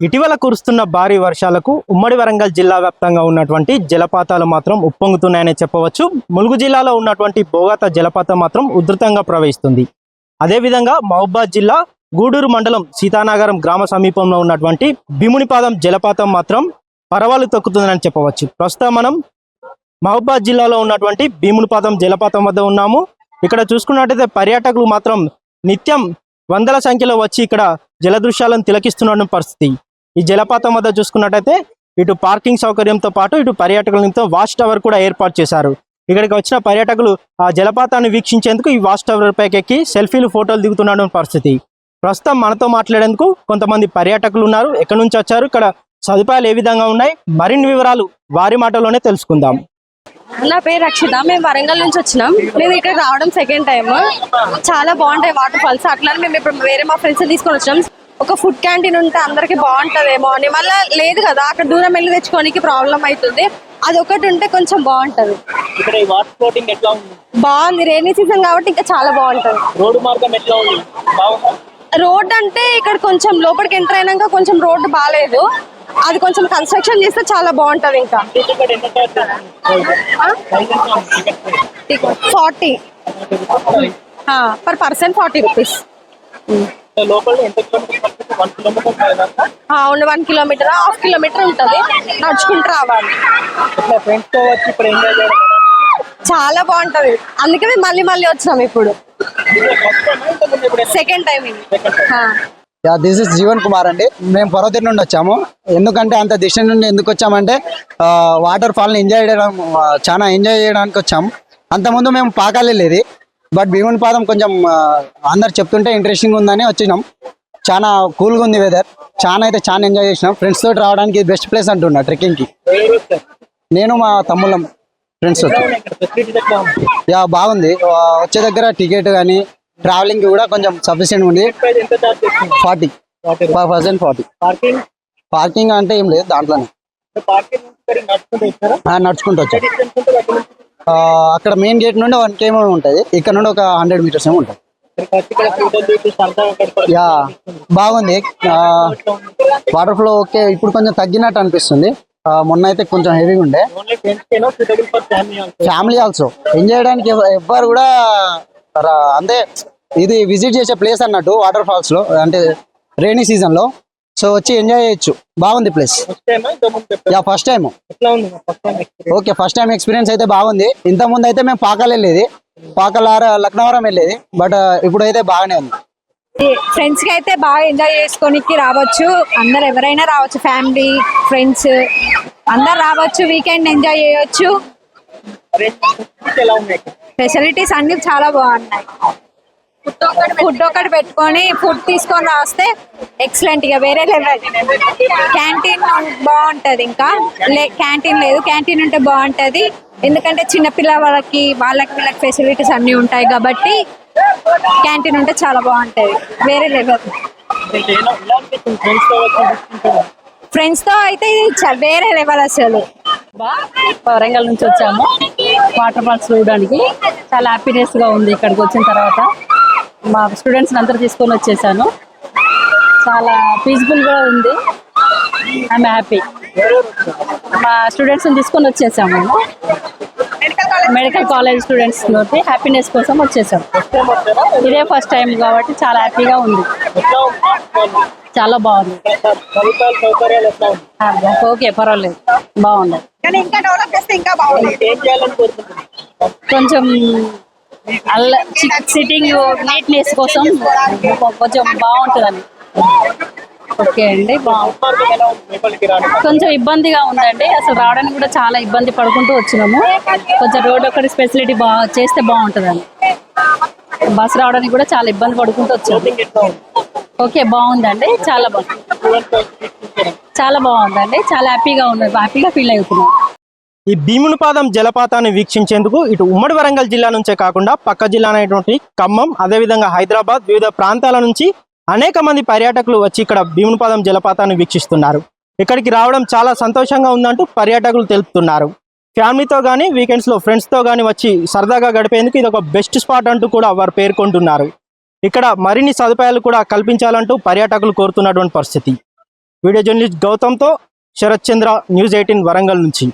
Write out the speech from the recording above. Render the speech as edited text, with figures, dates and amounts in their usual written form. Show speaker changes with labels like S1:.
S1: ఇటీవల కురుస్తున్న భారీ వర్షాలకు ఉమ్మడి వరంగల్ జిల్లా వ్యాప్తంగా ఉన్నటువంటి జలపాతాలు మాత్రం ఉప్పొంగుతున్నాయని చెప్పవచ్చు. ములుగు జిల్లాలో ఉన్నటువంటి బోగాత జలపాతం మాత్రం ఉధృతంగా ప్రవహిస్తుంది. అదేవిధంగా మహబూబాద్ జిల్లా గూడూరు మండలం సీతానగరం గ్రామ సమీపంలో ఉన్నటువంటి భీమునిపాదం జలపాతం మాత్రం పరవాలు తొక్కుతుందని చెప్పవచ్చు. ప్రస్తుతం మనం మహబూబాద్ జిల్లాలో ఉన్నటువంటి భీమునిపాదం జలపాతం వద్ద ఉన్నాము. ఇక్కడ చూసుకున్నట్టయితే పర్యాటకులు మాత్రం నిత్యం వందల సంఖ్యలో వచ్చి ఇక్కడ జలదృశ్యాలను తిలకిస్తున్న పరిస్థితి. ఈ జలపాతం వద్ద చూసుకున్నట్టయితే ఇటు పార్కింగ్ సౌకర్యంతో పాటు ఇటు పర్యాటకులతో వాచ్ టవర్ కూడా ఏర్పాటు చేశారు. ఇక్కడికి వచ్చిన పర్యాటకులు ఆ జలపాతాన్ని వీక్షించేందుకు ఈ వాచ్ టవర్ పైకి ఎక్కి సెల్ఫీలు ఫోటోలు దిగుతున్న పరిస్థితి. ప్రస్తుతం మనతో మాట్లాడేందుకు కొంతమంది పర్యాటకులు ఉన్నారు. ఎక్కడి నుంచి వచ్చారు, ఇక్కడ సదుపాయాలు ఏ విధంగా ఉన్నాయి, మరిన్ని వివరాలు వారి మాటలోనే తెలుసుకుందాం.
S2: నా పేరు రక్షిత. మేము వరంగల్ నుంచి వచ్చినాం. మేము ఇక్కడ రావడం సెకండ్ టైం. చాలా బాగుంటాయి వాటర్ ఫాల్స్. అట్లానే మేము ఇప్పుడు వేరే మా ఫ్రెండ్స్ తీసుకొని వచ్చినాం. ఒక ఫుడ్ క్యాంటీన్ ఉంటే అందరికి బాగుంటదేమో అని, మళ్ళీ లేదు కదా, అక్కడ దూరం వెళ్ళి తెచ్చుకోనికి ప్రాబ్లం అవుతుంది. అది ఒకటి ఉంటే కొంచెం బాగుంటది. బాగుంది, రైనీ సీజన్ కాబట్టి ఇంకా చాలా బాగుంటది. రోడ్ అంటే ఇక్కడ కొంచెం లోపలికి ఎంటర్ అయినాక కొంచెం రోడ్డు బాగాలేదు. అది కొంచెం కన్స్ట్రక్షన్ చేస్తే చాలా బాగుంటది. ఇంకా 40 per person 40 rupees. 1 kilometre, half kilometre ఉంటది. నడుచుకుంటూ రావాలి. చాలా బాగుంటది. అందుకే మేము మళ్ళీ మళ్ళీ వచ్చాం. ఇప్పుడు సెకండ్ టైం ఇది.
S3: దిస్ ఇస్ జీవన్ కుమార్ అండి. మేము పర్వతీర్ నుండి వచ్చాము. ఎందుకంటే అంత దిశ నుండి ఎందుకు వచ్చామంటే వాటర్ ఫాల్ ని చాలా ఎంజాయ్ చేయడానికి వచ్చాము. అంతకుముందు మేము పాకాలు వెళ్ళేది, బట్ భీమునిపాదం కొంచెం అందరు చెప్తుంటే ఇంట్రెస్టింగ్ ఉందని వచ్చినాం. చాలా కూల్గా ఉంది వెదర్. చాలా ఎంజాయ్ చేసినాం. ఫ్రెండ్స్ తోటి రావడానికి బెస్ట్ ప్లేస్ అంటున్నా ట్రెక్కింగ్ కి. నేను మా తమ్ముళ్ళం ఫ్రెండ్స్ తోటి. బాగుంది. వచ్చే దగ్గర టికెట్ కానీ ట్రావెలింగ్ కూడా కొంచెం సఫిషియెంట్ ఉంది. 40 per person 40. పార్కింగ్ అంటే ఏం లేదు, దాంట్లోనే నడుచుకుంటూ వచ్చాం. అక్కడ మెయిన్ గేట్ నుండి 1 km ఉంటుంది. ఇక్కడ నుండి ఒక 100 meters ఏమో ఉంటుంది. బాగుంది. Water flow okay. ఇప్పుడు కొంచెం తగ్గినట్టు అనిపిస్తుంది. మొన్న అయితే కొంచెం హెవీగా ఉండే. ఫ్యామిలీ ఆల్సో ఎంజాయ్ చేయడానికి ఎవ్వరు కూడా అంటే ఇది విజిట్ చేసే ప్లేస్ అన్నట్టు వాటర్ ఫాల్స్ లో, అంటే రైనీ సీజన్ లో. సో వచ్చి ఎంజాయ్ చేయొచ్చు. బాగుంది place. First time. Okay, first time experience అయితే బాగుంది. ఇంత ముందు అయితే మేము పాకాలు వెళ్ళేది, లక్నవరం వెళ్ళేది, బట్ ఇప్పుడు అయితే బాగానే ఉంది.
S2: ఫ్రెండ్స్ కి అయితే బాగా ఎంజాయ్ చేసుకోనికి రావచ్చు. అందరు ఎవరైనా రావచ్చు, ఫ్యామిలీ ఫ్రెండ్స్ అందరు రావచ్చు. వీకెండ్ ఎంజాయ్ చేయొచ్చు. ఫెసిలిటీస్ అన్ని చాలా బాగున్నాయి. ఫుడ్ ఒకటి పెట్టుకొని ఫుడ్ తీసుకొని రాస్తే ఎక్సలెంట్ గా వేరే లెవెల్. క్యాంటీన్ బాగుంటది. ఇంకా క్యాంటీన్ లేదు, క్యాంటీన్ ఉంటే బాగుంటది. ఎందుకంటే చిన్నపిల్ల వాళ్ళకి వీళ్ళకి ఫెసిలిటీస్ అన్ని ఉంటాయి కాబట్టి క్యాంటీన్ ఉంటే చాలా బాగుంటది. వేరే లెవెల్. ఫ్రెండ్స్ తో అయితే వేరే లెవెల్ అసలు.
S4: వరంగల్ నుంచి వచ్చాము వాటర్ ఫాల్స్ చూడడానికి. చాలా హ్యాపీనెస్ గా ఉంది ఇక్కడికి వచ్చిన తర్వాత. మా స్టూడెంట్స్ అందరూ తీసుకొని వచ్చేసాను. చాలా పీస్ఫుల్ గా ఉంది. I'm happy. మా స్టూడెంట్స్ తీసుకొని వచ్చేసాము. మెడికల్ కాలేజ్ స్టూడెంట్స్ తోటి హ్యాపీనెస్ కోసం వచ్చేసాము. ఇదే ఫస్ట్ టైం కాబట్టి చాలా హ్యాపీగా ఉంది. చాలా బాగుంది. ఓకే, పర్వాలేదు, బాగుంది. కొంచెం సిట్టింగ్ నీట్నెస్ కోసం కొంచెం బాగుంటుందని. ఓకే అండి, కొంచెం ఇబ్బందిగా ఉందండి. అసలు రావడానికి కూడా చాలా ఇబ్బంది పడుకుంటూ వచ్చినాము. కొంచెం రోడ్ ఒకటి ఫెసిలిటీ బాగా చేస్తే బాగుంటుందని. బస్ రావడానికి కూడా చాలా ఇబ్బంది పడుకుంటూ వచ్చాము. ఓకే, బాగుందండి. చాలా బాగుందండి. చాలా హ్యాపీగా ఉన్నది. హ్యాపీగా ఫీల్ అవుతున్నాం.
S1: ఈ భీమునిపాదం జలపాతాన్ని వీక్షించేందుకు ఇటు ఉమ్మడి వరంగల్ జిల్లా నుంచే కాకుండా పక్క జిల్లా అయినటువంటి ఖమ్మం, అదేవిధంగా హైదరాబాద్, వివిధ ప్రాంతాల నుంచి అనేక మంది పర్యాటకులు వచ్చి ఇక్కడ భీమునిపాదం జలపాతాన్ని వీక్షిస్తున్నారు. ఇక్కడికి రావడం చాలా సంతోషంగా ఉందంటూ పర్యాటకులు తెలుపుతున్నారు. ఫ్యామిలీతో కానీ వీకెండ్స్లో ఫ్రెండ్స్తో కానీ వచ్చి సరదాగా గడిపేందుకు ఇది ఒక బెస్ట్ స్పాట్ అంటూ కూడా వారు పేర్కొంటున్నారు. ఇక్కడ మరిన్ని సదుపాయాలు కూడా కల్పించాలంటూ పర్యాటకులు కోరుతున్నటువంటి పరిస్థితి. వీడియో జర్నలిస్ట్ గౌతమ్తో శరత్ చంద్ర, న్యూస్ 18 వరంగల్ నుంచి.